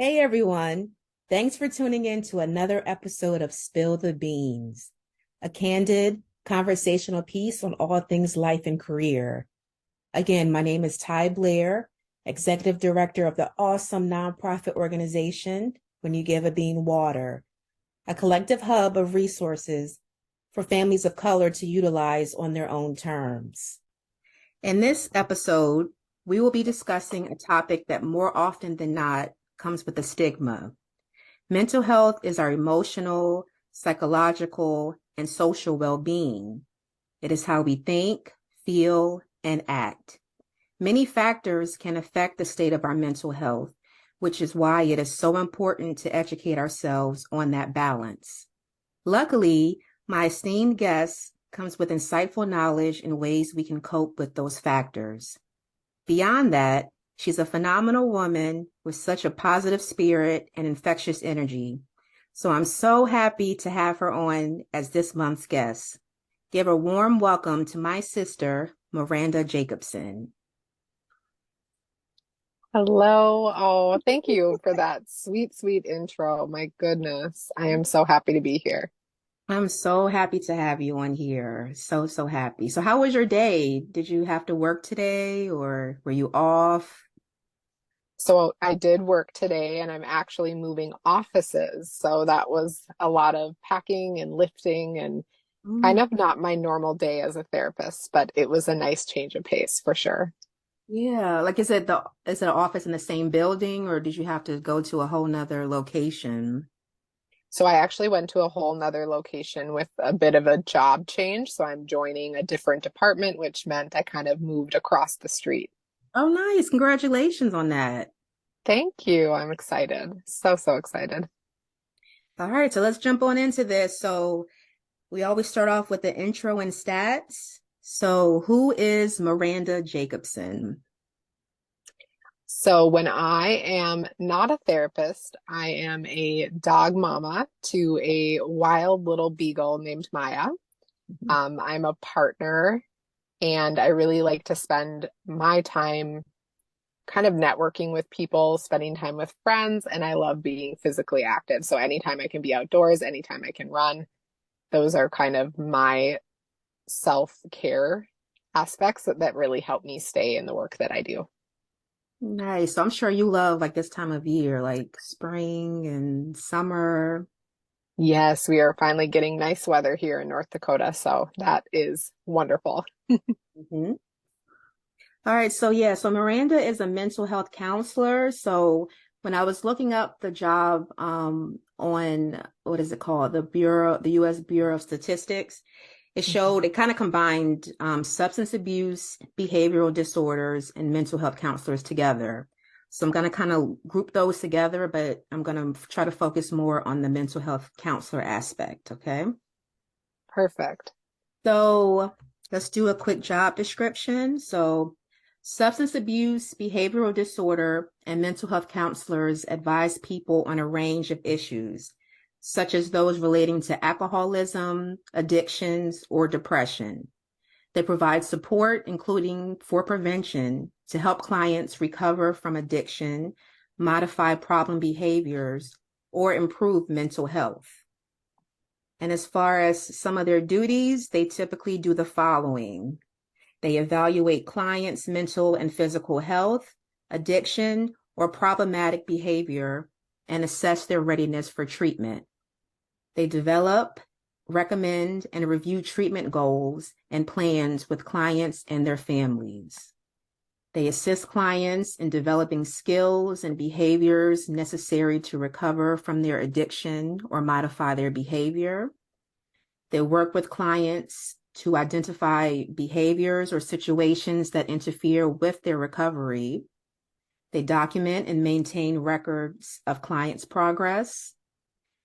Hey everyone, thanks for tuning in to another episode of Spill the Beans, a candid conversational piece on all things life and career. Again, my name is Ty Blair, Executive Director of the awesome nonprofit organization When You Give a Bean Water, a collective hub of resources for families of color to utilize on their own terms. In this episode, we will be discussing a topic that more often than not comes with a stigma. Mental health is our emotional, psychological, and social well-being. It is how we think, feel, and act. Many factors can affect the state of our mental health, which is why it is so important to educate ourselves on that balance. Luckily, my esteemed guest comes with insightful knowledge and ways we can cope with those factors. Beyond that, she's a phenomenal woman with such a positive spirit and infectious energy. So I'm so happy to have her on as this month's guest. Give a warm welcome to my sister, Maranda Jacobsen. Hello. Oh, thank you for that sweet, sweet intro. My goodness. I am so happy to be here. I'm so happy to have you on here. So happy. So how was your day? Did you have to work today or were you off? So I did work today and I'm actually moving offices. So that was a lot of packing and lifting and kind Mm, of not my normal day as a therapist, but it was a nice change of pace for sure. yeah. Like is it an office in the same building or did you have to go to a whole nother location? So I actually went to a whole nother location with a bit of a job change. So I'm joining a different department, which meant I kind of moved across the street. Oh, nice. Congratulations on that. Thank you. I'm excited. So, so excited. All right, so let's jump on into this. So we always start off with the intro and stats. So who is Maranda Jacobsen? So, when I am not a therapist, I am a dog mama to a wild little beagle named Maya. I'm a partner, and I really like to spend my time kind of networking with people, spending time with friends, and I love being physically active. So, anytime I can be outdoors, anytime I can run, those are kind of my self-care aspects that really help me stay in the work that I do. Nice. So I'm sure you love like this time of year, like spring and summer. Yes, we are finally getting nice weather here in North Dakota, so that is wonderful. Mhm. All right, so yeah, so Miranda is a mental health counselor. So when I was looking up the job on what is it called? The US Bureau of Statistics, it showed it kind of combined substance abuse, behavioral disorders, and mental health counselors together. So I'm going to kind of group those together, but I'm going to try to focus more on the mental health counselor aspect, okay? Perfect. So let's do a quick job description. So substance abuse, behavioral disorder, and mental health counselors advise people on a range of issues, such as those relating to alcoholism, addictions, or depression. They provide support, including for prevention, to help clients recover from addiction, modify problem behaviors, or improve mental health. And as far as some of their duties, they typically do the following. They evaluate clients' mental and physical health, addiction, or problematic behavior, and assess their readiness for treatment. They develop, recommend, and review treatment goals and plans with clients and their families. They assist clients in developing skills and behaviors necessary to recover from their addiction or modify their behavior. They work with clients to identify behaviors or situations that interfere with their recovery. They document and maintain records of clients' progress.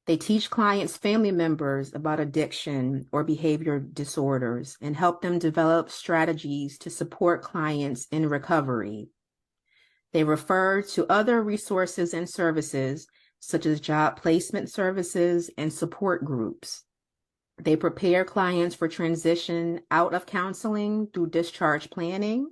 They teach clients' family members about addiction or behavior disorders and help them develop strategies to support clients in recovery. They refer to other resources and services, such as job placement services and support groups. They prepare clients for transition out of counseling through discharge planning,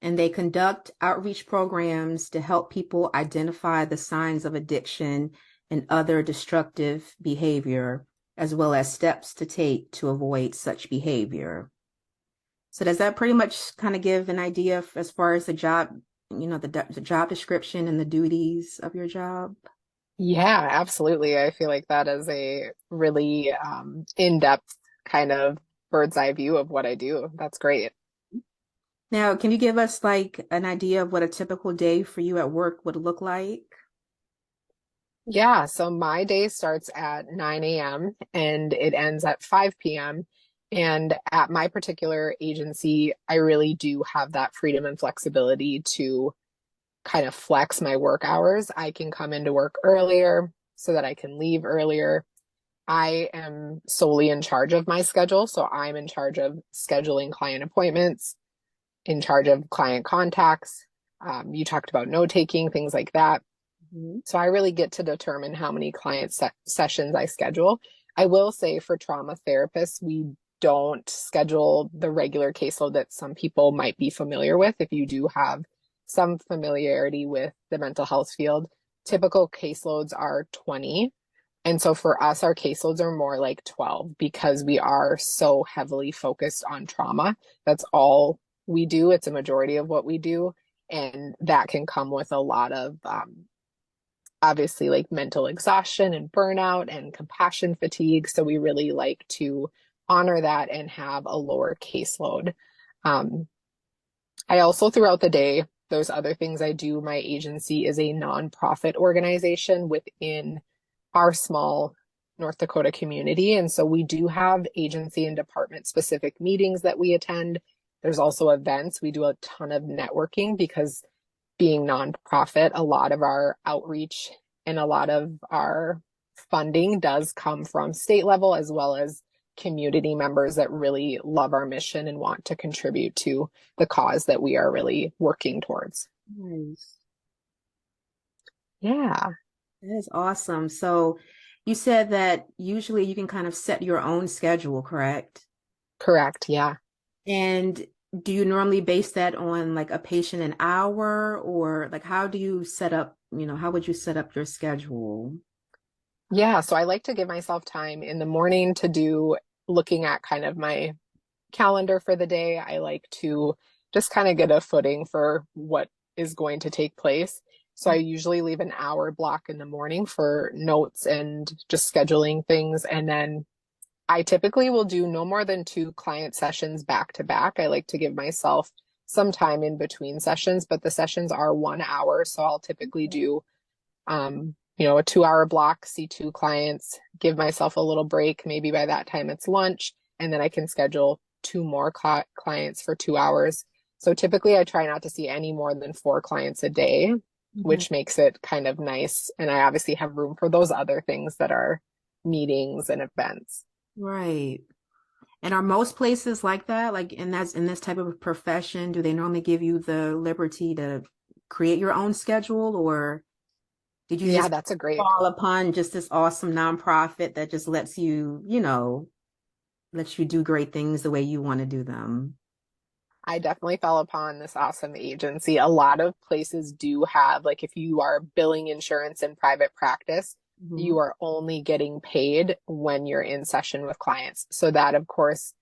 and they conduct outreach programs to help people identify the signs of addiction and other destructive behavior, as well as steps to take to avoid such behavior. So does that pretty much kind of give an idea as far as the job, the job description and the duties of your job? Yeah, absolutely. I feel like that is a really in-depth kind of bird's eye view of what I do. That's great. Now, can you give us like an idea of what a typical day for you at work would look like? Yeah, so my day starts at 9 a.m. and it ends at 5 p.m. And at my particular agency, I really do have that freedom and flexibility to kind of flex my work hours. I can come into work earlier so that I can leave earlier. I am solely in charge of my schedule. So I'm in charge of scheduling client appointments, in charge of client contacts. You talked about note taking, things like that. Mhm. So I really get to determine how many client sessions I schedule. I will say for trauma therapists, we don't schedule the regular caseload that some people might be familiar with. If you do have some familiarity with the mental health field, typical caseloads are 20. And so for us, our caseloads are more like 12 because we are so heavily focused on trauma. That's all we do. It's a majority of what we do. And that can come with a lot of obviously like mental exhaustion and burnout and compassion fatigue. So we really like to honor that and have a lower caseload. Um, I also, throughout the day, there's other things I do. My agency is a nonprofit organization within our small North Dakota community. And so we do have agency and department specific meetings that we attend. There's also events. We do a ton of networking because being nonprofit, a lot of our outreach and a lot of our funding does come from state level as well as community members that really love our mission and want to contribute to the cause that we are really working towards. Nice. Yeah, That is awesome. So you said that usually you can kind of set your own schedule, correct? correct. Yeah. And do you normally base that on like a patient an hour or like how do you set up, how would you set up your schedule? Yeah. So I like to give myself time in the morning to do looking at kind of my calendar for the day. I like to just kind of get a footing for what is going to take place. So I usually leave an hour block in the morning for notes and just scheduling things. And then I typically will do no more than two client sessions back to back. I like to give myself some time in between sessions, but the sessions are 1 hour. So I'll typically do, a 2 hour block, see two clients, give myself a little break. Maybe by that time it's lunch, and then I can schedule two more clients for 2 hours. So typically I try not to see any more than four clients a day, Mhm. which makes it kind of nice. And I obviously have room for those other things that are meetings and events. Right. And are most places like that? Like in this type of profession, do they normally give you the liberty to create your own schedule, or did you Yeah, just that's a great. fall upon just this awesome nonprofit that just lets you, lets you do great things the way you want to do them? I definitely fell upon this awesome agency. A lot of places do have, like, if you are billing insurance in private practice, Mhm. you are only getting paid when you're in session with clients. So that, of course,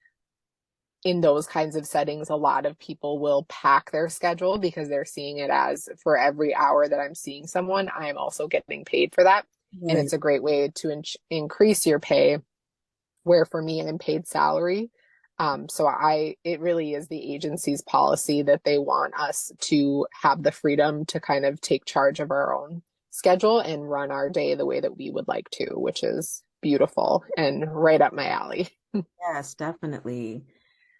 in those kinds of settings, a lot of people will pack their schedule because they're seeing it as for every hour that I'm seeing someone, I am also getting paid for that. And Right. it's a great way to increase your pay, where for me, I'm paid salary. It really is the agency's policy that they want us to have the freedom to kind of take charge of our own schedule and run our day the way that we would like to, which is beautiful and right up my alley. Yes, definitely.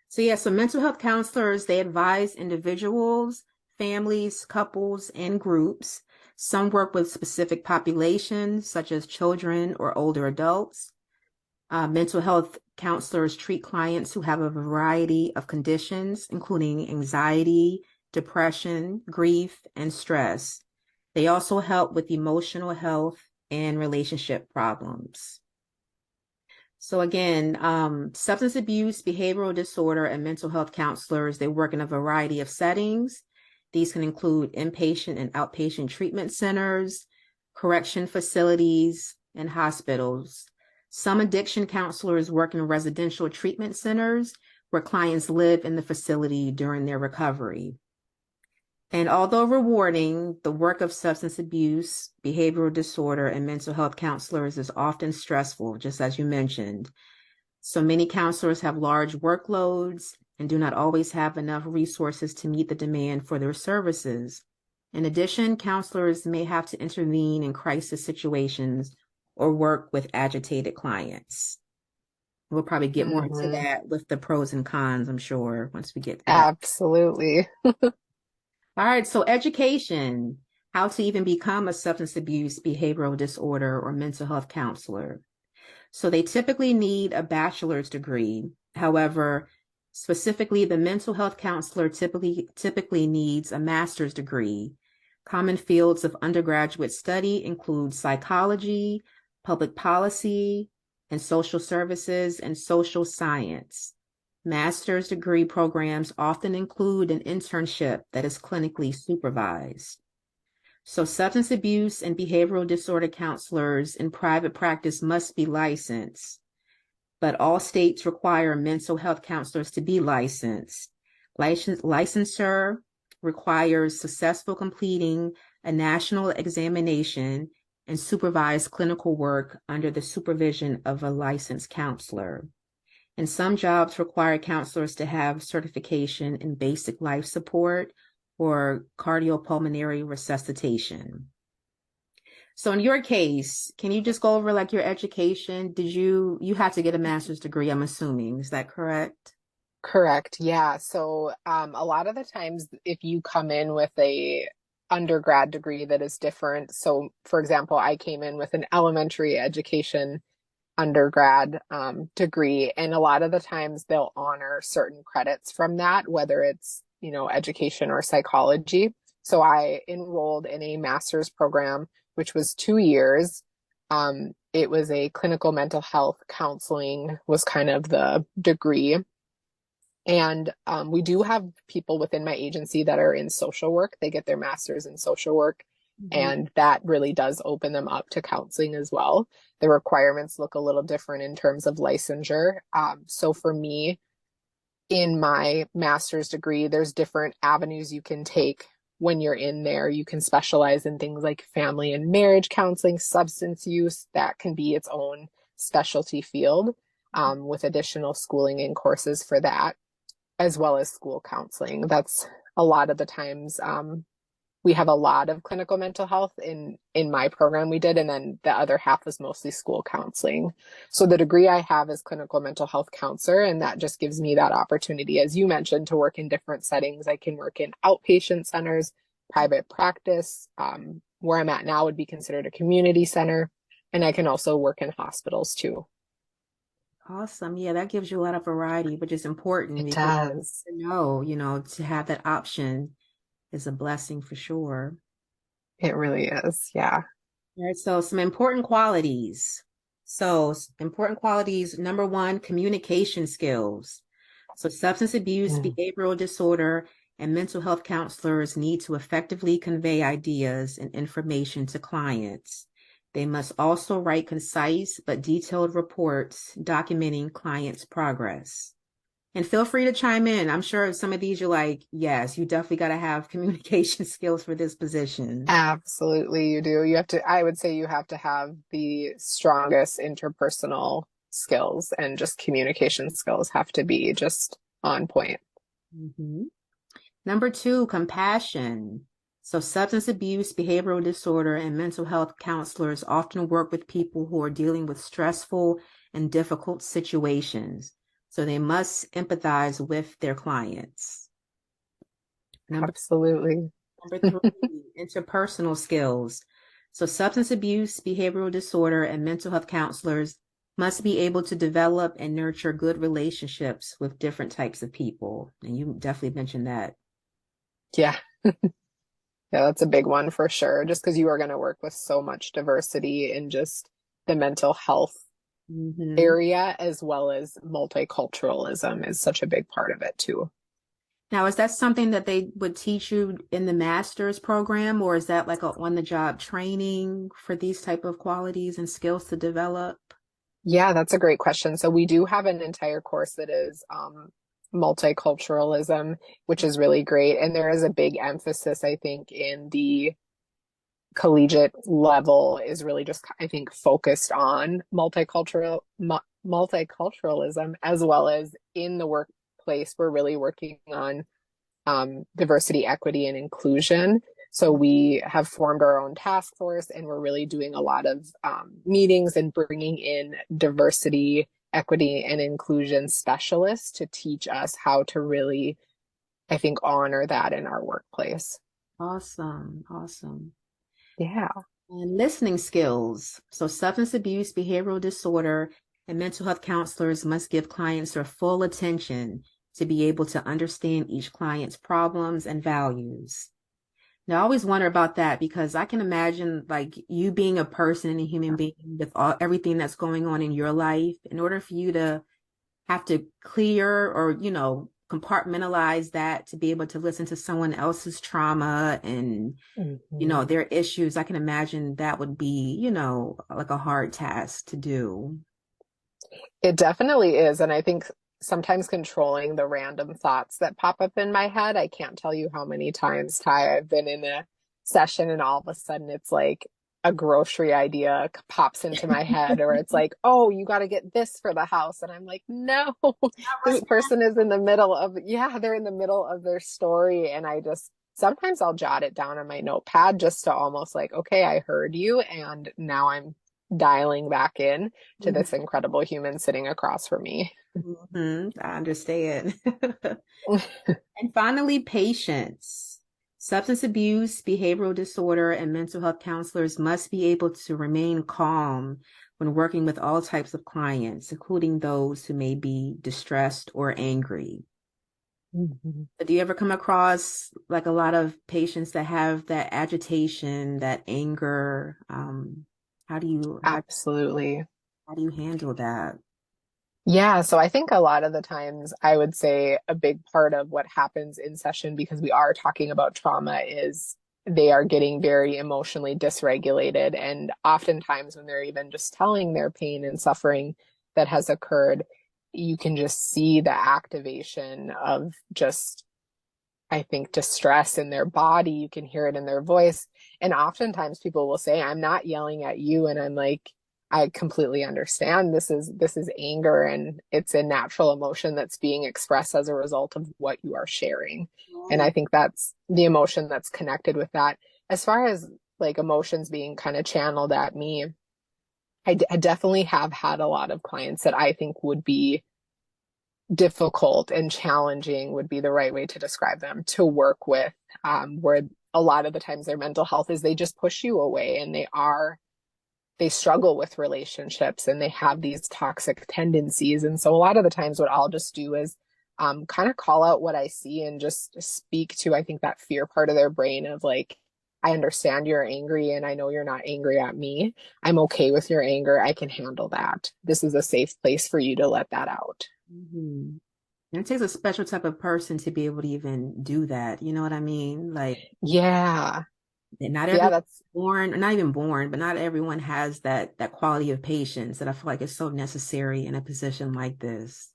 So yeah, so mental health counselors, they advise individuals, families, couples, and groups. Some work with specific populations, such as children or older adults. Mental health counselors treat clients who have a variety of conditions, including anxiety, depression, grief, and stress. They also help with emotional health and relationship problems. So again, substance abuse, behavioral disorder, and mental health counselors, they work in a variety of settings. These can include inpatient and outpatient treatment centers, correction facilities, and hospitals. Some addiction counselors work in residential treatment centers where clients live in the facility during their recovery. And although rewarding, the work of substance abuse, behavioral disorder, and mental health counselors is often stressful, just as you mentioned. So many counselors have large workloads and do not always have enough resources to meet the demand for their services. In addition, counselors may have to intervene in crisis situations or work with agitated clients. We'll probably get more into Hmm. that with the pros and cons, I'm sure, once we get to that. Absolutely. All right, so education, how to even become a substance abuse, behavioral disorder, or mental health counselor. So they typically need a bachelor's degree. However, specifically the mental health counselor typically needs a master's degree. Common fields of undergraduate study include psychology, public policy, and social services and social science. Master's degree programs often include an internship that is clinically supervised. So substance abuse and behavioral disorder counselors in private practice must be licensed, but all states require mental health counselors to be licensed. Licensure requires successful completing a national examination and supervised clinical work under the supervision of a licensed counselor. And some jobs require counselors to have certification in basic life support or cardiopulmonary resuscitation. So in your case, can you just go over like your education? You had to get a master's degree, I'm assuming. Is that correct? Correct. Yeah. So, a lot of the times, if you come in with a undergrad degree that is different, so for example, I came in with an elementary education undergrad degree, and a lot of the times they'll honor certain credits from that, whether it's, education or psychology. So I enrolled in a master's program, which was 2 years. It was a clinical mental health counseling was kind of the degree. And we do have people within my agency that are in social work. They get their master's in social work, Mhm. and that really does open them up to counseling as well. The requirements look a little different in terms of licensure. So for me, in my master's degree, there's different avenues you can take when you're in there. You can specialize in things like family and marriage counseling, substance use. That can be its own specialty field, with additional schooling and courses for that, as well as school counseling. That's a lot of the times, we have a lot of clinical mental health in my program we did, and then the other half was mostly school counseling. So the degree I have is clinical mental health counselor, and that just gives me that opportunity, as you mentioned, to work in different settings. I can work in outpatient centers, private practice. Where I'm at now would be considered a community center, and I can also work in hospitals too. Awesome. Yeah, that gives you a lot of variety, which is important It because does. to have that option is a blessing for sure. It really is. Yeah. All right, so some important qualities. Important qualities, number one, communication skills. So substance abuse, Mm. behavioral disorder, and mental health counselors need to effectively convey ideas and information to clients. They must also write concise but detailed reports documenting clients' progress. And feel free to chime in. I'm sure some of these you're like, yes, you definitely got to have communication skills for this position. Absolutely, you do. I would say you have to have the strongest interpersonal skills, and just communication skills have to be just on point. Mhm. Number two, compassion. So, substance abuse, behavioral disorder, and mental health counselors often work with people who are dealing with stressful and difficult situations. So, they must empathize with their clients. Number, Absolutely. number three, interpersonal skills. So, substance abuse, behavioral disorder, and mental health counselors must be able to develop and nurture good relationships with different types of people. And you definitely mentioned that. Yeah. Yeah, that's a big one for sure. Just because you are going to work with so much diversity in just the mental health Mhm. area, as well as multiculturalism is such a big part of it too. Now, is that something that they would teach you in the master's program, or is that like a on-the-job training for these type of qualities and skills to develop? Yeah, that's a great question. So we do have an entire course that is multiculturalism, which is really great. And there is a big emphasis, I think, in the collegiate level is really just, I think, focused on multiculturalism, as well as in the workplace. We're really working on diversity, equity, and inclusion. So we have formed our own task force, and we're really doing a lot of meetings and bringing in diversity, equity, and inclusion specialists to teach us how to really, I think, honor that in our workplace. Awesome, awesome. Yeah. And listening skills. So substance abuse, behavioral disorder, and mental health counselors must give clients their full attention to be able to understand each client's problems and values. Now, I always wonder about that because I can imagine like you being a person and a human being with everything that's going on in your life, in order for you to have to clear or, compartmentalize that to be able to listen to someone else's trauma and, Mhm. their issues. I can imagine that would be, like a hard task to do. It definitely is. And I think sometimes controlling the random thoughts that pop up in my head. I can't tell you how many times, Ty, I've been in a session and all of a sudden it's like a grocery idea pops into my head, or it's like, oh, you got to get this for the house. And I'm like, no, this person is in the middle of, yeah, they're in the middle of their story. And I just, sometimes I'll jot it down on my notepad just to almost like, okay, I heard you. And now I'm dialing back in to Mhm. this incredible human sitting across from me. Mhm. I understand. And finally, patience. Substance abuse, behavioral disorder, and mental health counselors must be able to remain calm when working with all types of clients, including those who may be distressed or angry. Mhm. But do you ever come across like a lot of patients that have that agitation, that anger? How do you how, Absolutely. how do you handle that? Yeah, so I think a lot of the times I would say a big part of what happens in session, because we are talking about trauma, is they are getting very emotionally dysregulated. And oftentimes, when they're even just telling their pain and suffering that has occurred, you can just see the activation of just, I think, distress in their body. You can hear it in their voice. And oftentimes people will say, I'm not yelling at you. And I'm like, I completely understand. This is anger, and it's a natural emotion that's being expressed as a result of what you are sharing. And I Right. think that's the emotion that's connected with that. As far as like emotions being kind of channeled at me, I definitely have had a lot of clients that I think would be difficult and challenging, would be the right way to describe them, to work with, where a lot of the times their mental health is they just push you away, and they struggle with relationships, and they have these toxic tendencies. And so a lot of the times what I'll just do is kind of call out what I see and just speak to, I think, that fear part of their brain of like, I understand you're angry, and I know you're not angry at me. I'm okay with your anger. I can handle that. This is a safe place for you to let that out. Mhm. And it takes a special type of person to be able to even do that. You know what I mean? Like, Yeah. not Yeah, everyone that's born, or not even born, but not everyone has that quality of patience that I feel like is so necessary in a position like this.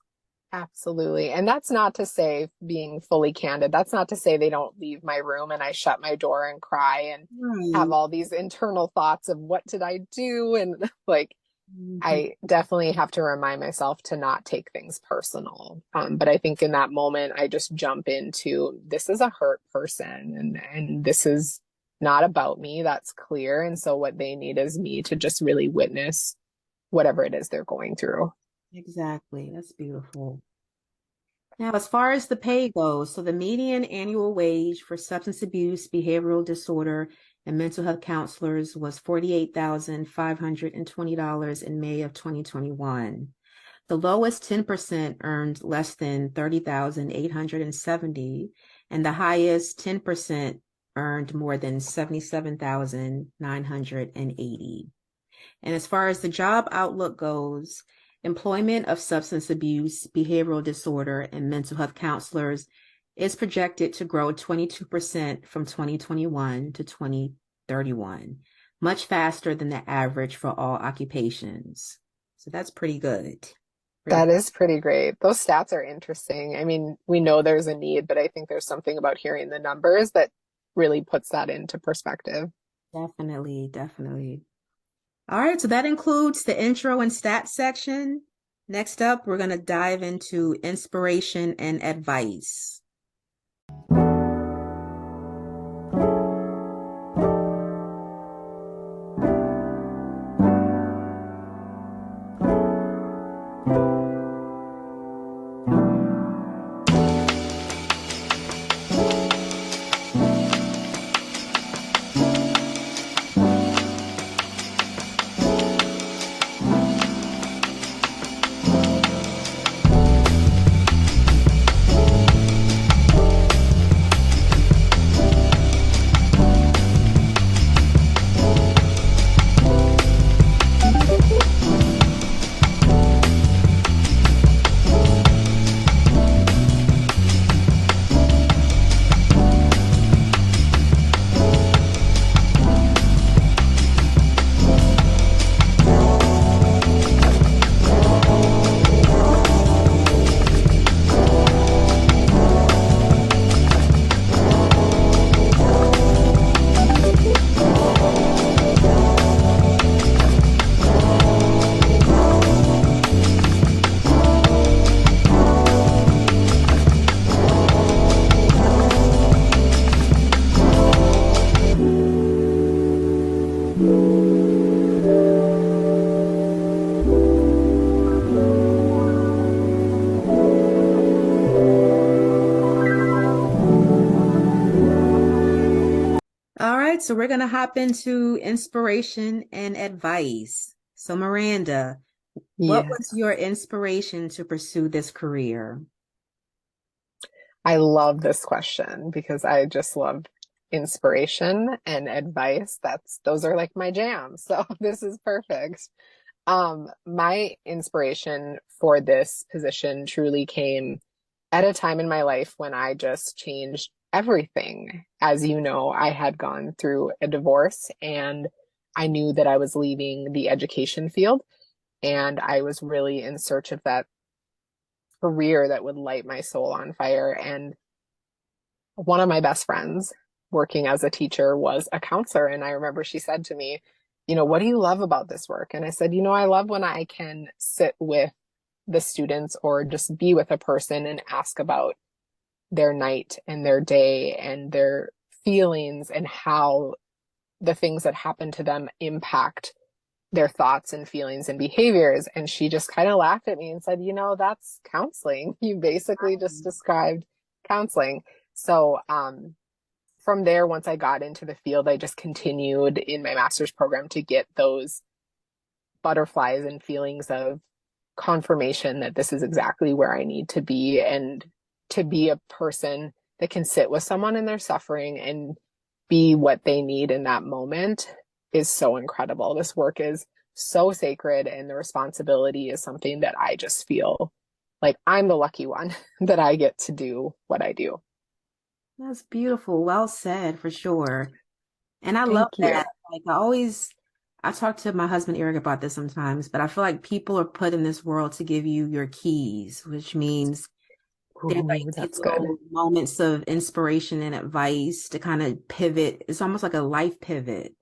absolutely. And that's not to say, being fully candid, that's not to say they don't leave my room and I shut my door and cry and have Right. all these internal thoughts of what did I do? And like, Mhm. I definitely have to remind myself to not take things personal. But I think in that moment, I just jump into, this is a hurt person, and this is not about me. That's clear. And so what they need is me to just really witness whatever it is they're going through. Exactly. That's beautiful. Now, as far as the pay goes, so the median annual wage for substance abuse, behavioral disorder, and mental health counselors was $48,520 in May of 2021. The lowest 10% earned less than 30,870, and the highest 10% earned more than 77,980. And as far as the job outlook goes, employment of substance abuse, behavioral disorder, and mental health counselors is projected to grow 22% from 2021 to 2031, much faster than the average for all occupations. So that's pretty good. Pretty That is pretty great. Those stats are interesting. I mean, we know there's a need, but I think there's something about hearing the numbers that really puts that into perspective. definitely, definitely. All right, so that includes the intro and stats section. Next up, we're going to dive into inspiration and advice. All right, so we're going to hop into inspiration and advice. So, Miranda, what Yeah. was your inspiration to pursue this career? I love this question because I just love inspiration and advice. Those are like my jams. So this is perfect. My inspiration for this position truly came at a time in my life when I just changed everything. As you know, I had gone through a divorce and I knew that I was leaving the education field and I was really in search of that career that would light my soul on fire. And one of my best friends working as a teacher was a counselor. And I remember she said to me, what do you love about this work? And I said, I love when I can sit with the students or just be with a person and ask about their night and their day and their feelings and how the things that happen to them impact their thoughts and feelings and behaviors. And she just kind of laughed at me and said, that's counseling. You basically just described counseling. So, from there, once I got into the field, I just continued in my master's program to get those butterflies and feelings of confirmation that this is exactly where I need to be and to be a person that can sit with someone in their suffering and be what they need in that moment is so incredible. This work is so sacred and the responsibility is something that I just feel like I'm the lucky one that I get to do what I do. That's beautiful. Well said, for sure. And I love Thank you. that. I talk to my husband Eric about this sometimes, but I feel like people are put in this world to give you your keys, which means they're like Ooh, these that's good. little moments of inspiration and advice to kind of pivot. It's almost like a life pivot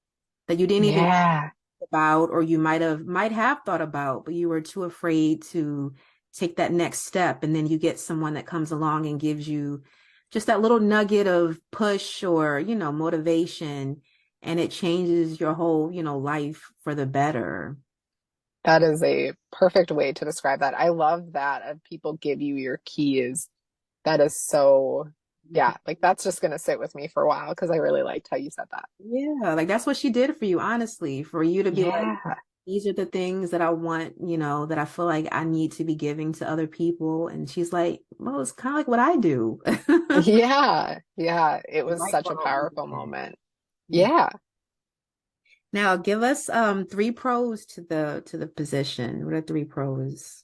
that you didn't even think Yeah. about, or you might have thought about, but you were too afraid to take that next step. And then you get someone that comes along and gives you just that little nugget of push or, motivation, and it changes your whole, life for the better. That is a perfect way to describe that. I love that of people give you your keys. That is so, yeah, like that's just going to sit with me for a while because I really liked how you said that. Yeah, like that's what she did for you, honestly, for you to be like, Yeah. these are the things that I want, that I feel like I need to be giving to other people. And she's like, well, it's kind of like what I do. Yeah. Yeah. It The was light such a bulb powerful moment. moment. Yeah. Yeah. Now give us three pros to the position. What are three pros?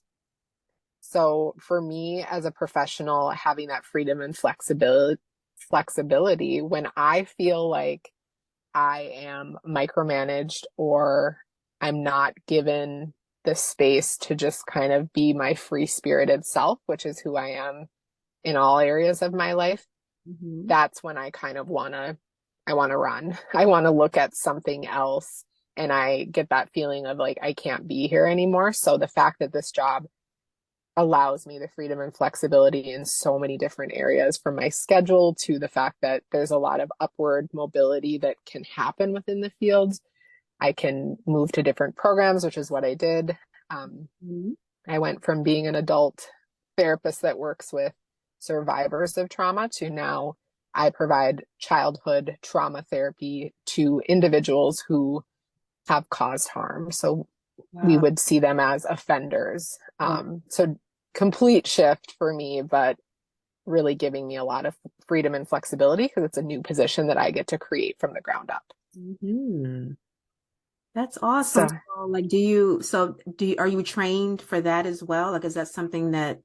So for me as a professional, having that freedom and flexibility when I feel like I am micromanaged or I'm not given the space to just kind of be my free spirited self, which is who I am in all areas of my life, Mm-hmm. that's when I want to run. I want to look at something else. And I get that feeling of like, I can't be here anymore. So the fact that this job allows me the freedom and flexibility in so many different areas from my schedule to the fact that there's a lot of upward mobility that can happen within the fields. I can move to different programs, which is what I did. Um, Mm-hmm. I went from being an adult therapist that works with survivors of trauma to now I provide childhood trauma therapy to individuals who have caused harm. So we Wow. would see them as offenders. Right. So complete shift for me, but really giving me a lot of freedom and flexibility because it's a new position that I get to create from the ground up. Mm-hmm. That's awesome. So So, like, are you trained for that as well? Like, is that something that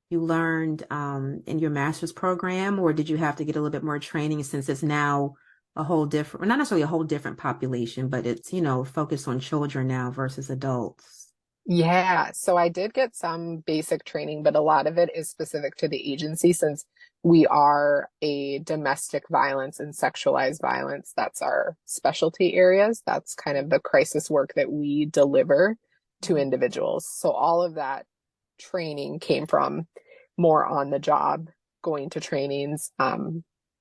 you learned in your master's program, or did you have to get a little bit more training since it's now a whole different, well, not necessarily a whole different population, but it's, focused on children now versus adults? yeah, so I did get some basic training, but a lot of it is specific to the agency since we are a domestic violence and sexualized violence. That's our specialty areas. That's kind of the crisis work that we deliver to individuals. So all of that training came from more on the job, going to trainings,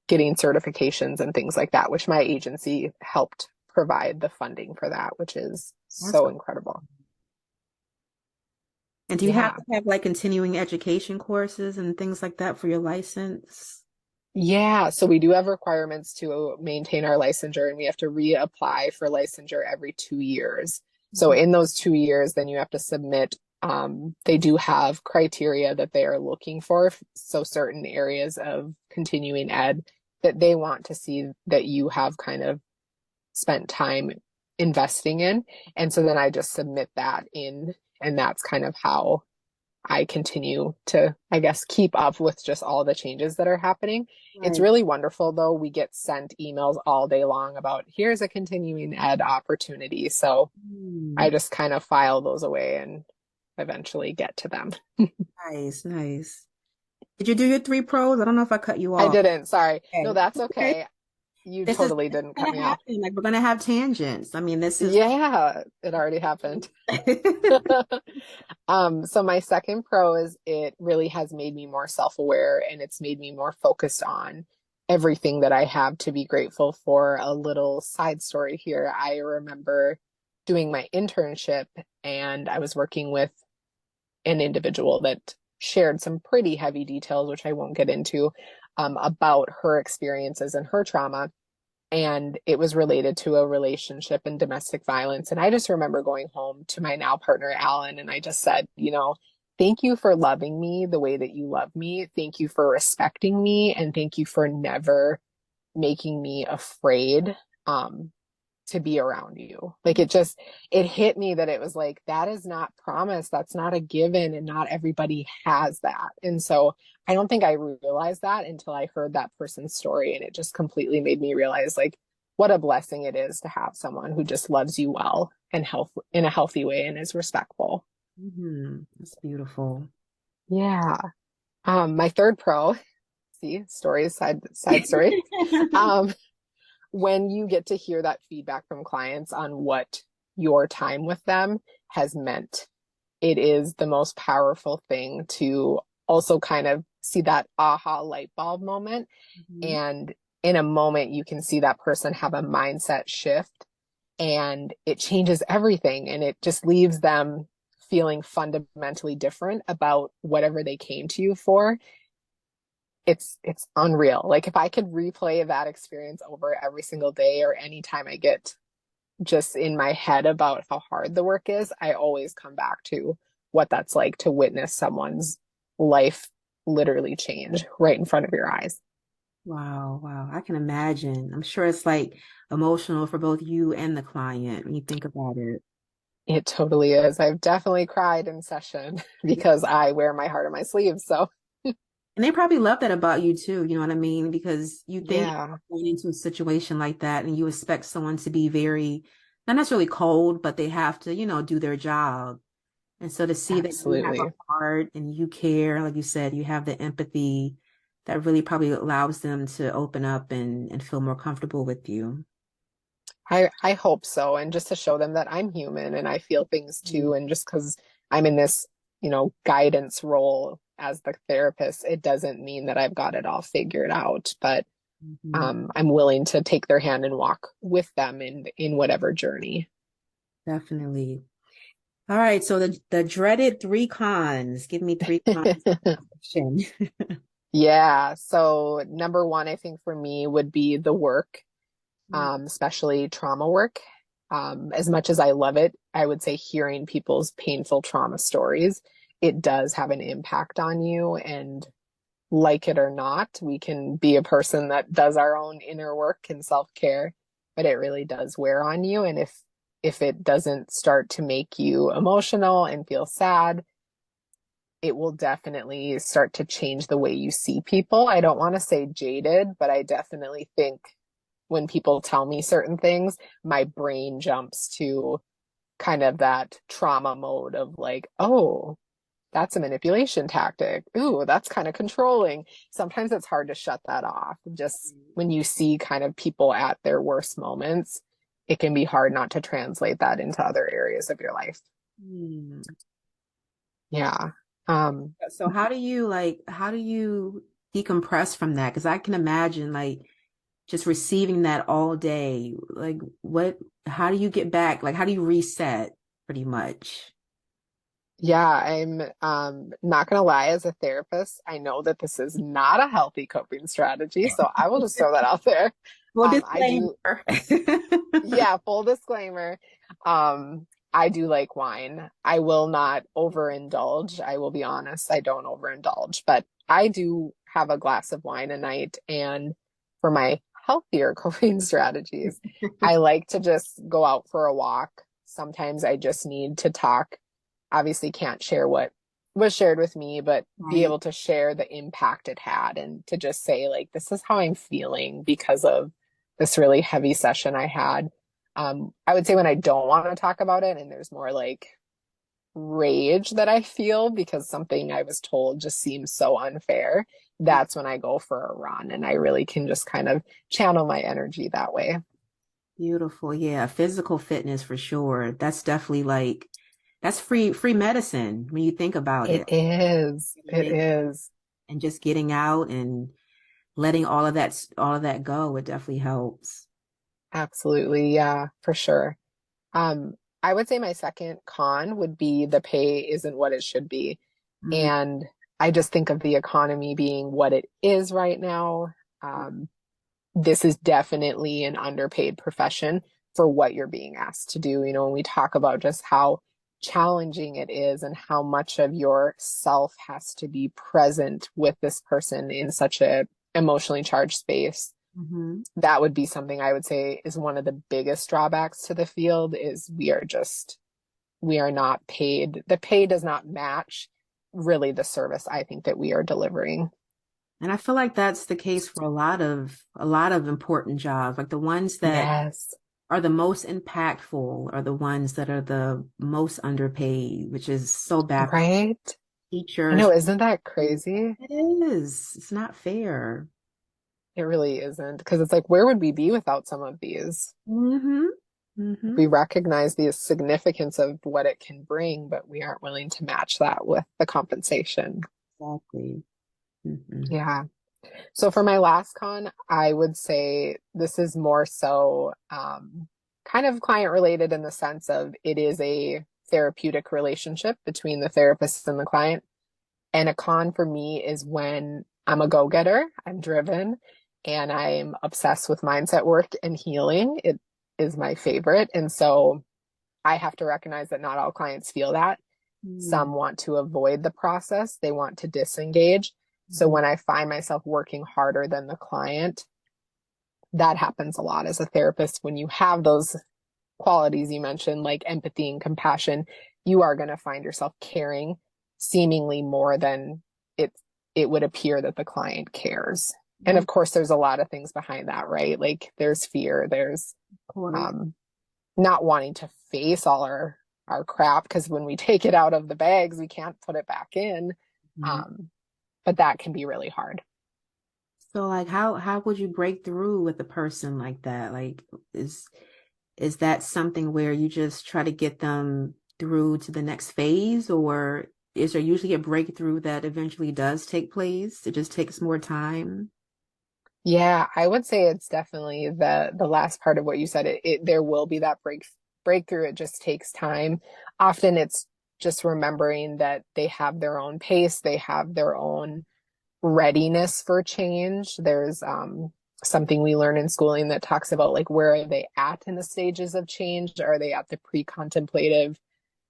getting certifications and things like that, which my agency helped provide the funding for that, which is That's so incredible. And do you have Yeah. to have like continuing education courses and things like that for your license? Yeah, so we do have requirements to maintain our licensure and we have to reapply for licensure every 2 years. So Mhm. in those 2 years, then you have to submit, they do have criteria that they are looking for. So certain areas of continuing ed that they want to see that you have kind of spent time investing in. And so then I just submit that in, and that's kind of how I continue to, I guess, keep up with just all the changes that are happening. It's Right. really wonderful though. We get sent emails all day long about here's a continuing ed opportunity. So Mm, I just kind of file those away and eventually get to them. nice, nice. Did you do your three pros? I don't know if I cut you I off. didn't, sorry. No, Okay. that's Okay. okay. You This is totally didn't cut gonna me off. happen. Like we're gonna have tangents. I mean, this is Yeah, it already happened. So my second pro is it really has made me more self-aware and it's made me more focused on everything that I have to be grateful for. A little side story here. I remember doing my internship and I was working with an individual that shared some pretty heavy details, which I won't get into, about her experiences and her trauma and it was related to a relationship and domestic violence. And I just remember going home to my now partner, Alan, and I just said, thank you for loving me the way that you love me. Thank you for respecting me. And thank you for never making me afraid. To be around you. Like it hit me that it was like, that is not promised. That's not a given. And not everybody has that. And so I don't think I realized that until I heard that person's story. And it just completely made me realize like what a blessing it is to have someone who just loves you well and health in a healthy way and is respectful. That's beautiful. Yeah. My third pro, see, stories, side story. Um, when you get to hear that feedback from clients on what your time with them has meant, it is the most powerful thing to also kind of see that aha light bulb moment. Mhm. And in a moment, you can see that person have a mindset shift and it changes everything. And it just leaves them feeling fundamentally different about whatever they came to you for. It's unreal. Like if I could replay that experience over every single day or anytime I get just in my head about how hard the work is, I always come back to what that's like to witness someone's life literally change right in front of your eyes. Wow, wow. I can imagine. I'm sure it's like emotional for both you and the client when you think about it. It totally is. I've definitely cried in session because I wear my heart on my sleeve. So, And they probably love that about you too, you know what I mean? Because you think yeah, going into a situation like that and you expect someone to be very, not necessarily cold, but they have to, do their job. And so to see that you have a absolutely. heart and you care, like you said, you have the empathy that really probably allows them to open up and feel more comfortable with you. I hope so. And just to show them that I'm human and I feel things too. And just because I'm in this, guidance role as the therapist, it doesn't mean that I've got it all figured out. But Mhm. I'm willing to take their hand and walk with them in whatever journey. Definitely. All right, so the dreaded three cons. Give me three cons of fiction. Yeah. So number one, I think for me would be the work, Mm, especially trauma work. As much as I love it, I would say hearing people's painful trauma stories, it does have an impact on you. And like it or not, we can be a person that does our own inner work and self-care, but it really does wear on you. And if it doesn't start to make you emotional and feel sad, it will definitely start to change the way you see people. I don't want to say jaded, but I definitely think when people tell me certain things, my brain jumps to kind of that trauma mode of like, oh, that's a manipulation tactic. Ooh, that's kind of controlling. Sometimes it's hard to shut that off. Just when you see kind of people at their worst moments, it can be hard not to translate that into other areas of your life. mm. Yeah. Um, So how do you decompress from that? Because I can imagine like just receiving that all day. Like how do you get back? Like how do you reset pretty much? Yeah, I'm not gonna lie, as a therapist, I know that this is not a healthy coping strategy, so I will just throw that out there. Well, I do, disclaimer. yeah, full disclaimer. I do like wine. I will not overindulge. I will be honest, I don't overindulge, but I do have a glass of wine a night. And for my healthier coping strategies, I like to just go out for a walk. Sometimes I just need to talk. Obviously, can't share what was shared with me, but be Right. able to share the impact it had and to just say, like, this is how I'm feeling because of this really heavy session I had. I would say when I don't want to talk about it and there's more like rage that I feel because something I was told just seems so unfair, that's when I go for a run and I really can just kind of channel my energy that way. Beautiful. Yeah, physical fitness for sure. That's definitely like that's free medicine when you think about It it. is. It Living is. and just getting out and letting all of that go, it definitely helps. Absolutely. Yeah, for sure. Um, I would say my second con would be the pay isn't what it should be. Mm, And I just think of the economy being what it is right now. This is definitely an underpaid profession for what you're being asked to do. When we talk about just how challenging it is and how much of your self has to be present with this person in such a emotionally charged space, mm-hmm. that would be something I would say is one of the biggest drawbacks to the field is we are not paid. The pay does not match really the service I think that we are delivering. And I feel like that's the case for a lot of important jobs. Like the ones that Yes. are the most impactful are the ones that are the most underpaid, which is so bad for Right? I teachers. know, isn't that crazy? It is. It's not fair. It really isn't. Because it's like, where would we be without some of these? Mm-hmm. Mm-hmm. We recognize the significance of what it can bring, but we aren't willing to match that with the compensation. Exactly. Mm-hmm. Yeah. So for my last con, I would say this is more so kind of client related in the sense of it is a therapeutic relationship between the therapist and the client. And a con for me is when I'm a go-getter, I'm driven, and I'm obsessed with mindset work and healing. It is my favorite. And so I have to recognize that not all clients feel that. Some want to avoid the process, they want to disengage. So Mm-hmm. when I find myself working harder than the client, that happens a lot as a therapist when you have those qualities you mentioned, like empathy and compassion, you are going to find yourself caring seemingly more than it it would appear that the client cares. And Mhm. of course, there's a lot of things behind that, right? Like there's fear, there's Of course. um, not wanting to face all our crap because when we take it out of the bags, we can't put it back in. Mhm. Um, but that can be really hard. So like how would you break through with a person like that? Like is is that something where you just try to get them through to the next phase, or is there usually a breakthrough that eventually does take place? It just takes more time. Yeah, I would say it's definitely the last part of what you said. There will be that breakthrough. It just takes time. Often it's just remembering that they have their own pace, they have their own readiness for change. There's something we learn in schooling that talks about like where are they at in the stages of change? Are they at the pre-contemplative,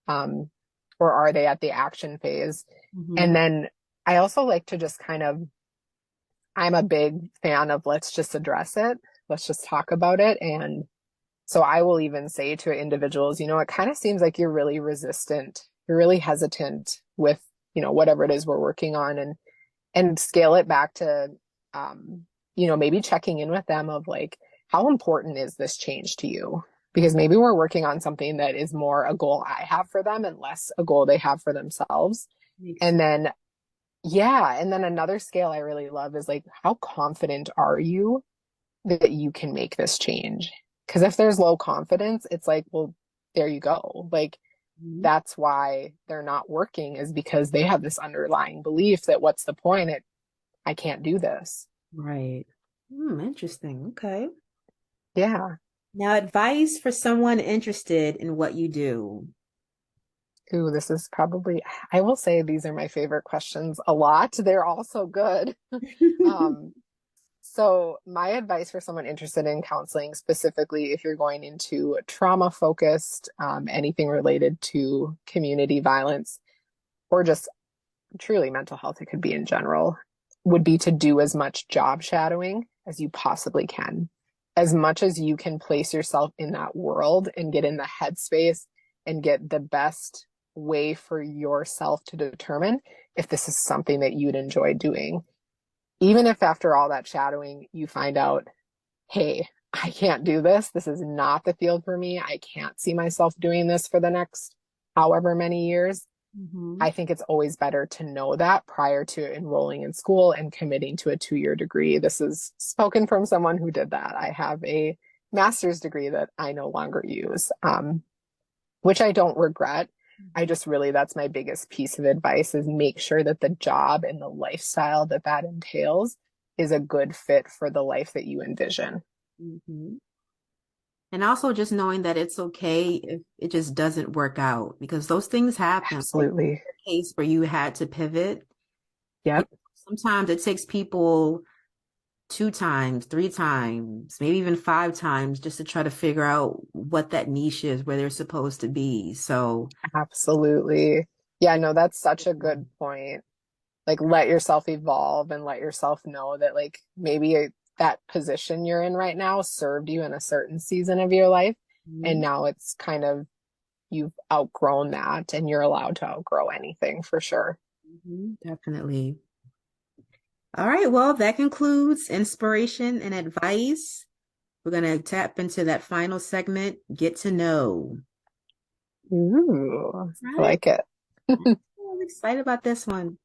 um, or are they at the action phase? Hmm. And then I also like to just kind of I'm a big fan of let's just address it. Let's just talk about it. And so I will even say to individuals, it kind of seems like you're really resistant. You're really hesitant with, whatever it is we're working on and scale it back to, maybe checking in with them of like, how important is this change to you? Because maybe we're working on something that is more a goal I have for them and less a goal they have for themselves. Makes And sense. then yeah. And then another scale I really love is like, how confident are you that you can make this change? Because if there's low confidence, it's like, well, there you go. Like, Mhm. that's why they're not working is because they have this underlying belief that what's the point? I can't do this. Right. Interesting. Okay. Yeah. Now, advice for someone interested in what you do. Ooh, this is probably, I will say these are my favorite questions a lot. They're all so good. Um, So, my advice for someone interested in counseling, specifically if you're going into trauma focused, anything related to community violence, or just truly mental health, it could be in general, would be to do as much job shadowing as you possibly can. As much as you can place yourself in that world and get in the headspace and get the best way for yourself to determine if this is something that you'd enjoy doing. Even if after all that shadowing, you find out, hey, I can't do this. This is not the field for me. I can't see myself doing this for the next however many years. Hmm. I think it's always better to know that prior to enrolling in school and committing to a 2-year degree. This is spoken from someone who did that. I have a master's degree that I no longer use, which I don't regret. I just really, that's my biggest piece of advice is make sure that the job and the lifestyle that that entails is a good fit for the life that you envision. Hmm. And also just knowing that it's okay if it just doesn't work out because those things happen. Like Absolutely. the case where you had to pivot. You Yep. know, sometimes it takes people two times, three times, maybe even five times just to try to figure out what that niche is where they're supposed to be. So, Absolutely. Yeah, no, that's such a good point. Like let yourself evolve and let yourself know that like maybe that position you're in right now served you in a certain season of your life. And mhm, now it's kind of you've outgrown that and you're allowed to outgrow anything for sure. definitely. All right, well, that concludes inspiration and advice. We're going to tap into that final segment, get to know. Ooh, I Right? like it. I'm excited about this one.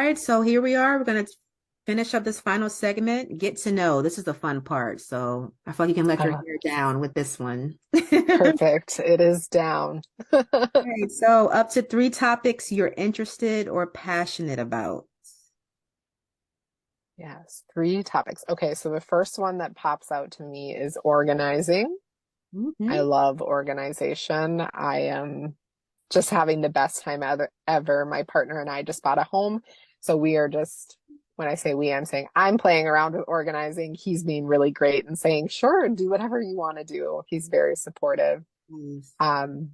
right, so here we are. We're going to finish up this final segment. Get to know. This is the fun part. So I feel like you can let I your love hair down with this one. Perfect. It is down. Right, so up to three topics you're interested or passionate about. Yes, three topics. Okay, so the first one that pops out to me is organizing. I Hmm. love organization. I am just having the best time ever. My partner and I just bought a home. So we are just, when I say we, I'm saying I'm playing around with organizing. He's being really great and saying, sure, do whatever you want to do. He's very supportive. Nice. Um,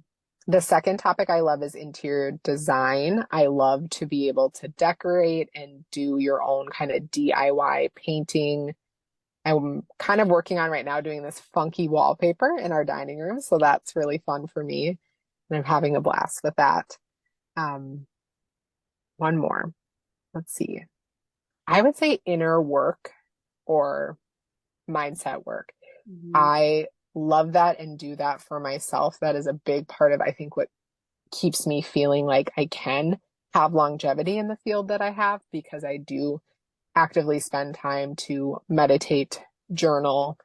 the second topic I love is interior design. I love to be able to decorate and do your own kind of DIY painting. I'm kind of working on right now doing this funky wallpaper in our dining room. So that's really fun for me. And I'm having a blast with that. Um, one more. Let's see. I would say inner work or mindset work. Mhm. I love that and do that for myself. That is a big part of, I think, what keeps me feeling like I can have longevity in the field that I have because I do actively spend time to meditate, journal,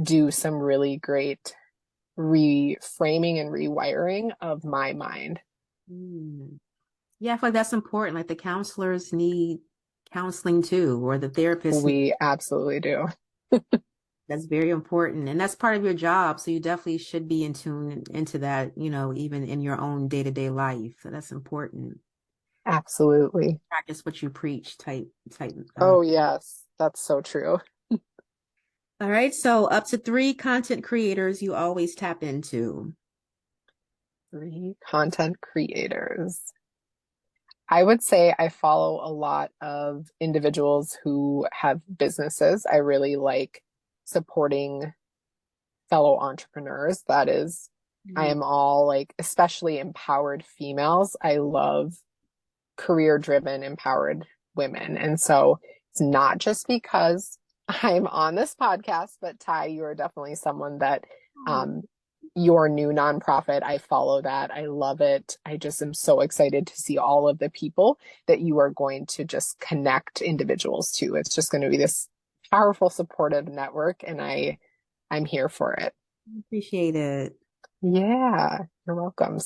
do some really great reframing and rewiring of my mind. Mm. Yeah, I feel like that's important. Like the counselors need counseling too, or the therapists need. We absolutely do. That's very important. And that's part of your job. So you definitely should be in tune into that, even in your own day-to-day life. So that's important. Absolutely. Practice what you preach type. Oh, yes, that's so true. All right. So up to three content creators you always tap into. Three content creators. I would say I follow a lot of individuals who have businesses. I really like supporting fellow entrepreneurs. That is, I Mhm. am all like, especially empowered females. I love career driven, empowered women. And so it's not just because I'm on this podcast, but Ty, you are definitely someone that um, your new nonprofit, I follow that. I love it. I just am so excited to see all of the people that you are going to just connect individuals to. It's just going to be this powerful, supportive network, and I'm here for it. Appreciate it. Yeah, you're welcome.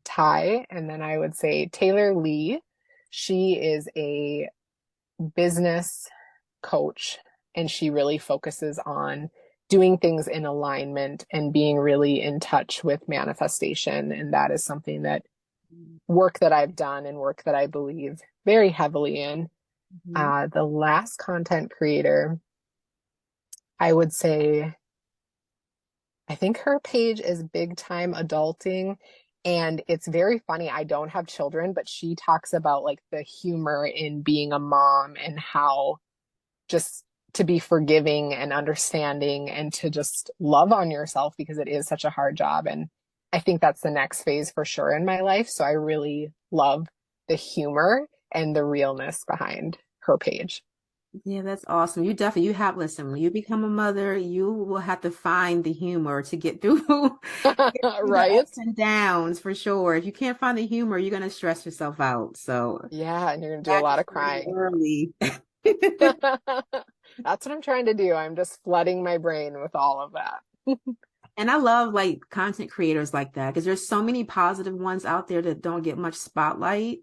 Ty, and then I would say Taylor Lee. She is a business coach, and she really focuses on doing things in alignment and being really in touch with manifestation. And that is something that work that I've done and work that I believe very heavily in. Mhm. The last content creator, I would say, I think her page is Big Time Adulting. And it's very funny. I don't have children, but she talks about like the humor in being a mom and how just to be forgiving and understanding and to just love on yourself because it is such a hard job. And I think that's the next phase for sure in my life. So I really love the humor and the realness behind her page. Yeah, that's awesome. Listen, when you become a mother, you will have to find the humor to get through, get through the Right? ups and downs for sure. If you can't find the humor, you're going to stress yourself out. So Yeah. And you're going to do a glad lot you're of starting crying. early. That's what I'm trying to do. I'm just flooding my brain with all of that. And I love like content creators like that because there's so many positive ones out there that don't get much spotlight.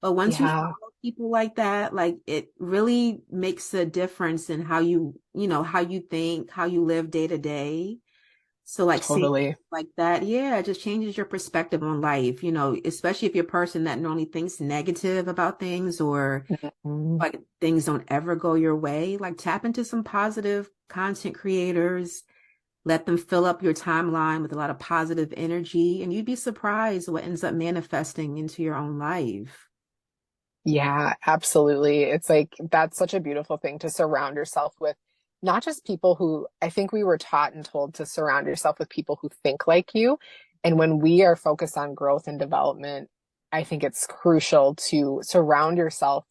But once you Yeah, follow people like that, like it really makes a difference in how you think, how you live day to day. So like seeing totally. like that, yeah, it just changes your perspective on life, especially if you're a person that normally thinks negative about things or Mhm. like things don't ever go your way, like tap into some positive content creators, let them fill up your timeline with a lot of positive energy, and you'd be surprised what ends up manifesting into your own life. Yeah, absolutely. It's like that's such a beautiful thing to surround yourself with, not just people who I think we were taught and told to surround yourself with people who think like you. And when we are focused on growth and development, I think it's crucial to surround yourself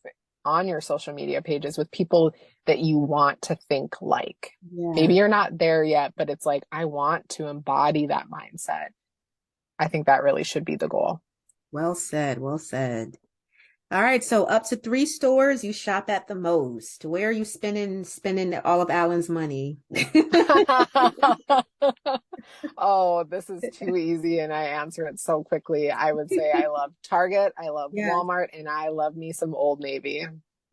on your social media pages with people that you want to think like. Maybe Yeah. you're not there yet, but it's like, I want to embody that mindset. I think that really should be the goal. Well said. Well said. All right, so up to three stores you shop at the most. Where are you spending all of Alan's money? Oh, this is too easy, and I answer it so quickly. I would say I love Target, I love Yeah. Walmart, and I love me some Old Navy.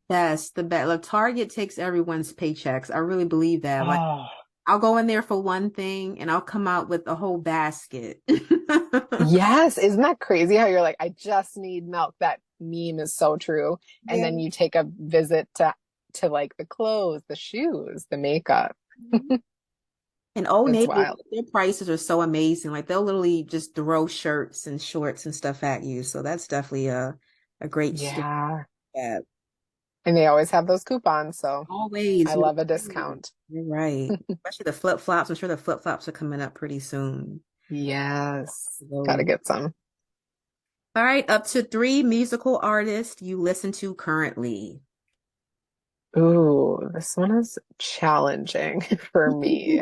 Yes, the bet. Look, Target takes everyone's paychecks. I really believe that. Like, Oh, I'll go in there for one thing and I'll come out with a whole basket. yes. Isn't that crazy how you're like, I just need milk? That meme is so true. And Yeah. then you take a visit to like the clothes, the shoes, the makeup. And Old It's Navy, wild. their prices are so amazing. Like they'll literally just throw shirts and shorts and stuff at you. So that's definitely a great store. Yeah. Yeah. And they always have those coupons, so Always, I love a discount. you're right. Especially the flip-flops. I'm sure the flip-flops are coming up pretty soon. Yes. Gotta Those. get some. All right, up to three musical artists you listen to currently. Ooh, this one is challenging for me.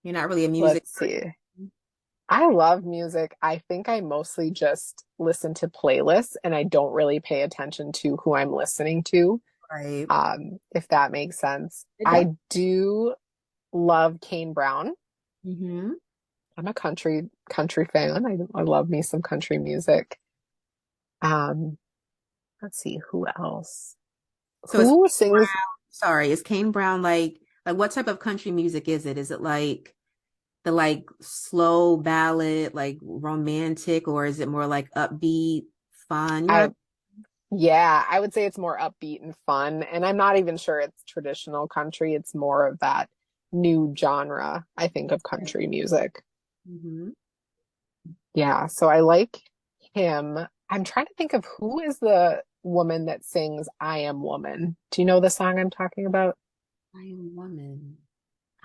You're not really a music Let's see. person, I love music. I think I mostly just listen to playlists and I don't really pay attention to who I'm listening to, right? if that makes sense. It does. I do love Kane Brown. Hmm. I'm a country fan. I love me some country music. Um, let's see who else. So is Who Kane sings? Brown, sorry, is Kane Brown like what type of country music is it? Is it like the like slow ballad, like romantic, or is it more like upbeat, fun? You know what I Yeah, I would say it's more upbeat and fun. And I'm not even sure it's traditional country. It's more of that new genre, I think, of I country music. mean? Yeah, so I like him. I'm trying to think of who is the woman that sings I Am Woman. Do you know the song I'm talking about? I am woman.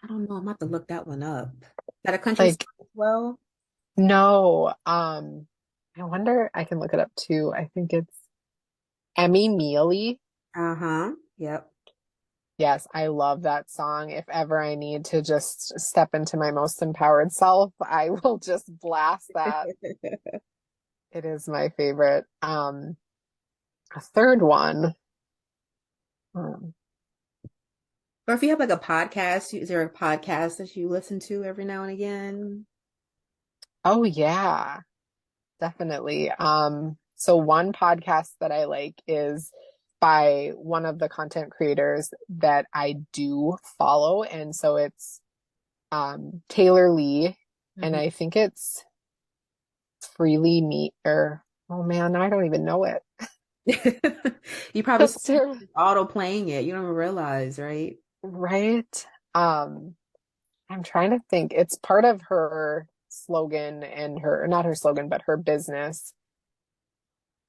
I don't know. I'm about to look that one up. Is that a country song Like, as well? no, I wonder, I can look it up too. I think it's Emmy Mealy. Uh-huh. Yep. Yes, I love that song. If ever I need to just step into my most empowered self, I will just blast that. It is my favorite. A third one. um, Or if you have like a podcast, is there a podcast that you listen to every now and again? oh yeah, definitely. So one podcast that I like is by one of the content creators that I do follow, and so it's Taylor Lee, and Mhm. I think it's Freely Me or oh man, I don't even know it. You probably That's terrible. auto playing it. You don't even realize, right? Right. Um, I'm trying to think. It's part of her slogan and her, not her slogan, but her business.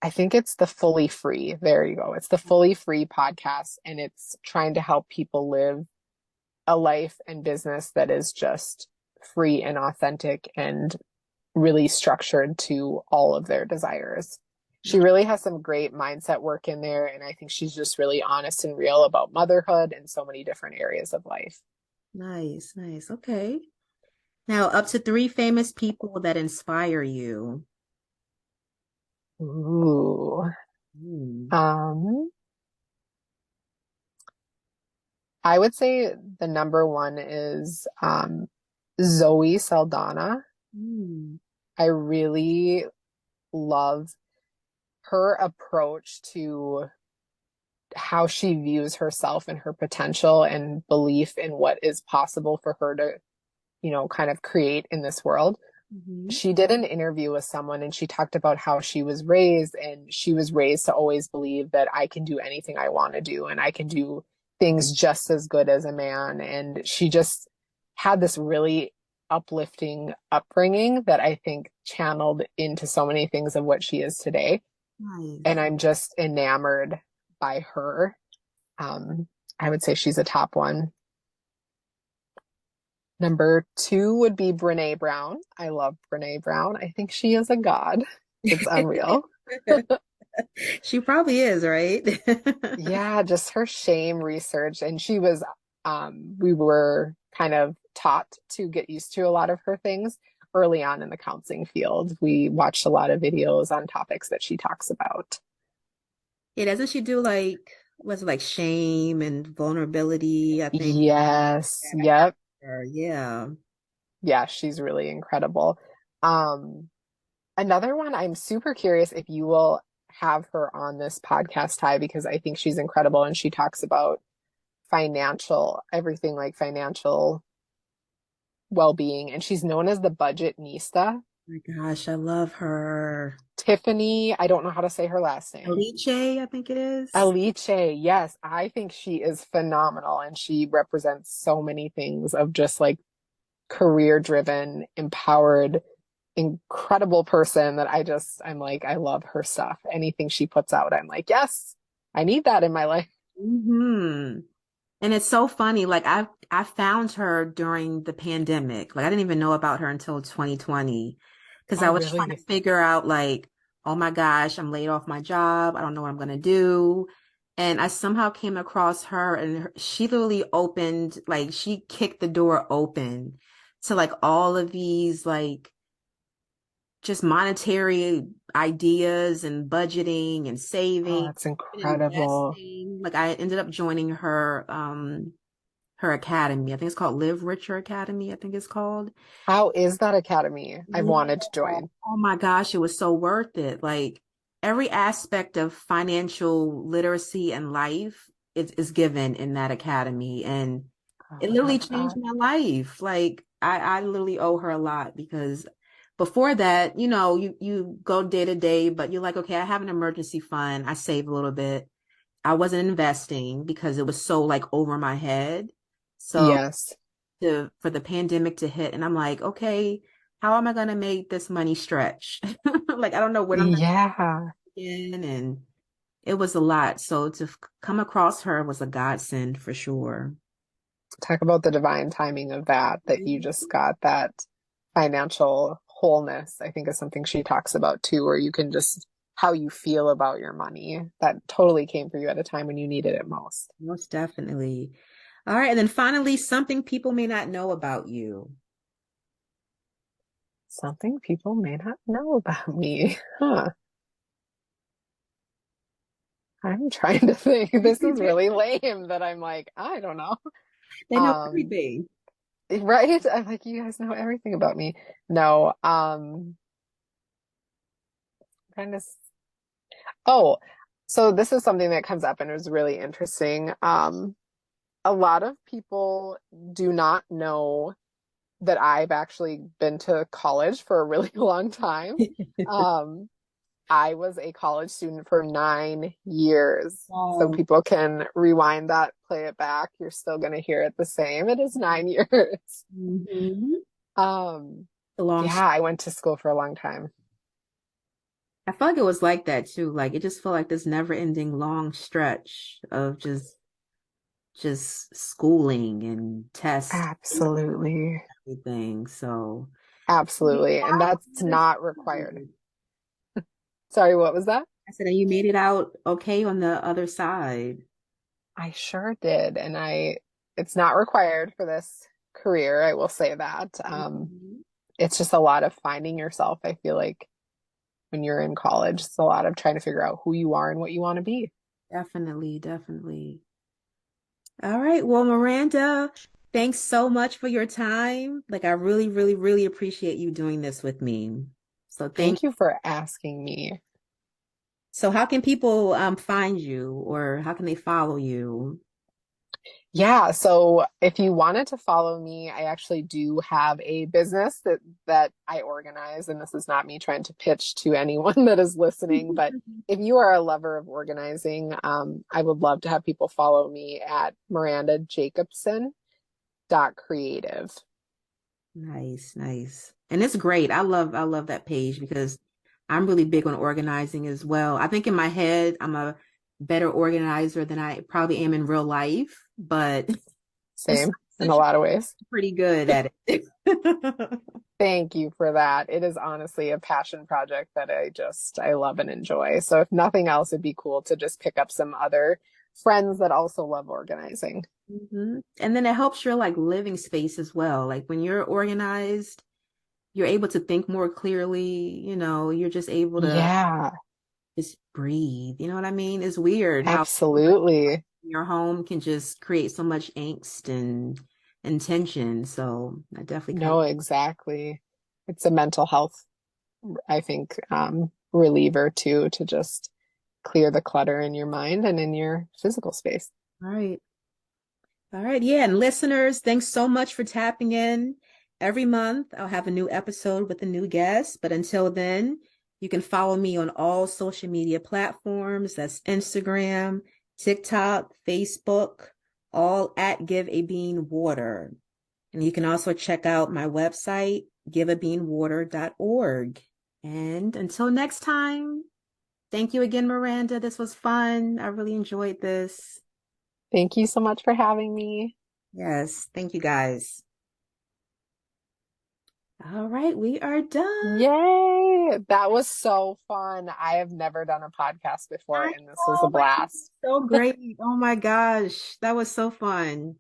I think it's the Fully Free. There you go. It's the Fully Free podcast, and it's trying to help people live a life and business that is just free and authentic and really structured to all of their desires. She really has some great mindset work in there, and I think she's just really honest and real about motherhood and so many different areas of life. Nice, nice. Okay. Now, up to three famous people that inspire you. Ooh. Hmm. Um, I would say the number one is Zoe Saldana. Hmm. I really love her approach to how she views herself and her potential and belief in what is possible for her to, kind of create in this world. Mhm. She did an interview with someone and she talked about how she was raised, and she was raised to always believe that I can do anything I want to do and I can do things just as good as a man. And she just had this really uplifting upbringing that I think channeled into so many things of what she is today. And Nice. I'm just enamored by her. Um, I would say she's a top one. Number two would be Brene Brown. I love Brene Brown. I think she is a god. It's unreal. She probably is, right? Yeah, just her shame research. And we were kind of taught to get used to a lot of her things early on in the counseling field. We watched a lot of videos on topics that she talks about. Yeah, doesn't she do like, was it like shame and vulnerability? I think. Yes. Yeah, Yep. yeah. Yeah, she's really incredible. Um, Another one, I'm super curious if you will have her on this podcast, Ty, because I think she's incredible and she talks about everything like financial well-being, and she's known as the budget nista. My gosh, I love her. Tiffany, I don't know how to say her last name. Alice, I think it is. Alice, yes, I think she is phenomenal and she represents so many things of just like career driven, empowered, incredible person that I'm like, I love her stuff. Anything she puts out, I'm like, yes, I need that in my life. Hmm. And it's so funny. Like I found her during the pandemic. Like I didn't even know about her until 2020 because I Oh, was trying to really? figure out like, oh my gosh, I'm laid off my job. I don't know what I'm gonna do. And I somehow came across her and she literally opened, like she kicked the door open to like all of these like just monetary ideas and budgeting and Oh, saving that's and incredible. investing. Like I ended up joining her academy. I think it's called Live Richer Academy, I think it's called. How is that academy? I've Yeah. wanted to join. Oh my gosh, it was so worth it. Like every aspect of financial literacy and life is given in that academy. And Oh, it I literally love changed that. my life. Like I literally owe her a lot because before that, you go day to day, but you're like, okay, I have an emergency fund. I save a little bit. I wasn't investing because it was so like over my head. So Yes. for the pandemic to hit, and I'm like, okay, how am I gonna make this money stretch? Like I don't know when I'm gonna Yeah. get in, and it was a lot. So to come across her was a godsend for sure. Talk about the divine timing of that you just got that financial wholeness, I think is something she talks about too, where you can just how you feel about your money. That totally came for you at a time when you needed it most. Most definitely. All right, and then finally, something people may not know about you. Something people may not know about me. Huh. I'm trying to think. This is really lame that I'm like, I don't know. They know Um, everything. right? I'm like, you guys know everything about me. No, kind of. Oh, so this is something that comes up and is really interesting. A lot of people do not know that I've actually been to college for a really long time. Um, I was a college student for 9 years. So Wow. people can rewind that, play it back. You're still going to hear it the same. It is 9 years. Hmm. Um, A long yeah, I went to school for a long time. I felt like it was like that too. Like it just felt like this never-ending long stretch of just schooling and tests and Absolutely. everything. So you Absolutely. And out that's on the other not required. side. Sorry, what was that? I said, and you made it out okay on the other side. I sure did. It's not required for this career, I will say that. Mhm. It's just a lot of finding yourself. I feel like when you're in college, it's a lot of trying to figure out who you are and what you want to be. Definitely, definitely. All right. Well, Miranda, thanks so much for your time. Like I really, really, really appreciate you doing this with me. So thank Thank you for asking me. So how can people find you or how can they follow you? Yeah, so if you wanted to follow me, I actually do have a business that I organize, and this is not me trying to pitch to anyone that is listening, but if you are a lover of organizing, I would love to have people follow me at Miranda Jacobsen .creative. Nice, nice. And it's great. I love that page because I'm really big on organizing as well. I think in my head, I'm a better organizer than I probably am in real life, but it's Same in a such a lot of ways. pretty good at it. Thank you for that. It is honestly a passion project that I love and enjoy. So if nothing else, it'd be cool to just pick up some other friends that also love organizing. Mhm. And then it helps your like living space as well. Like when you're organized, you're able to think more clearly, you're just able to Yeah. just breathe. You know what I mean? It's weird how Absolutely. your home can just create so much angst and tension. So I definitely kind No, exactly. It's a mental health, I think, reliever too, to just clear the clutter in your mind and in your physical space. of, all right. All right. Yeah. And listeners, thanks so much for tapping in. Every month, I'll have a new episode with a new guest. But until then, you can follow me on all social media platforms. That's Instagram, TikTok, Facebook, all at Give a Bean Water. And you can also check out my website, giveabeanwater.org. And until next time, thank you again, Miranda. This was fun. I really enjoyed this. Thank you so much for having me. Yes. Thank you guys. All right, we are done. Yay! That was so fun. I have never done a podcast before, I and this was a know, but it was blast. so great. Oh my gosh, that was so fun.